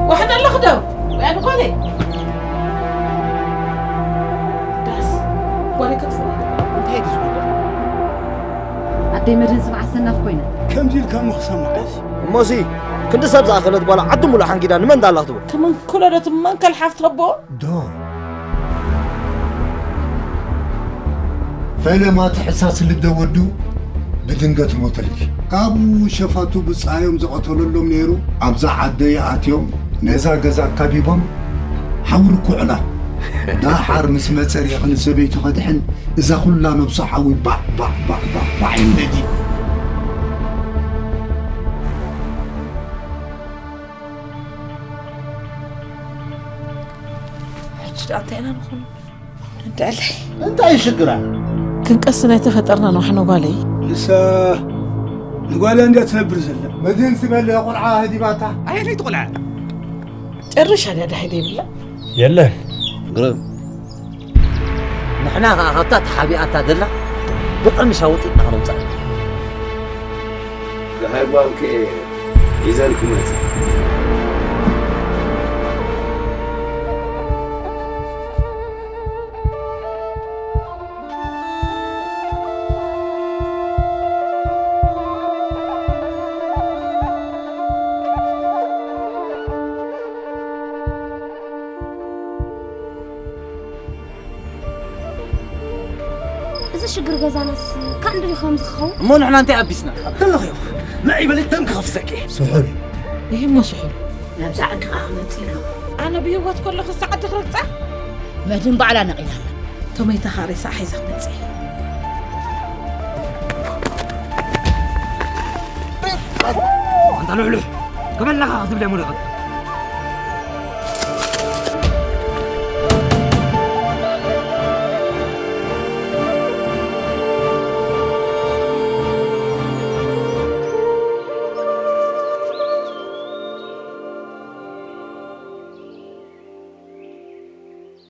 وحنا نلخدو يعني قولي بس قولي كتفو انت هيدي زبودة عدي مرن سمع السنة في كوينة كم جيل كان مخصم معاش موسي كنت سبز أخلت بلا عدم ولا حنجينا من دا الله تبو كمان كل هذا من كل حافظ ربو دو فلما تحساس اللي بدودو بدنقة موتلك أبو شفاتو بصايم زقتلو لهم نيرو أبزع عدي آتيوم نزا جزا كبيبهم حاولوا كعلا دا حار مسمى سريع نسبيت فتحن إذا خلا مبصحوي با عندي حجت أعطينا نخل أنت علي أنت أي شجرة كنقصنا يتفطرنا نحن قالي لسا نقول عندي تنبر زلة مدين سبل يقول عاهدي باتا أي لي تقول ترش هذا هيدي بالله يلا قرب نحنا غطات حبيئة دلة بقى مش هوطي نحن نصعد هاي بابك يزالكم ماتي إذا شجر جزانس كان دري خمس خو مو نحنا أنت عبسنا الله يخ ما يبلي تنك خفسك سحر إيه ما سحر نام ساعة أخوتي أنا بيوت كل خص ساعة تخرج ما جنب على نقيلة تومي تخاري صاحي زخمتي أنت لولو كمان لا خاطب لي مرغد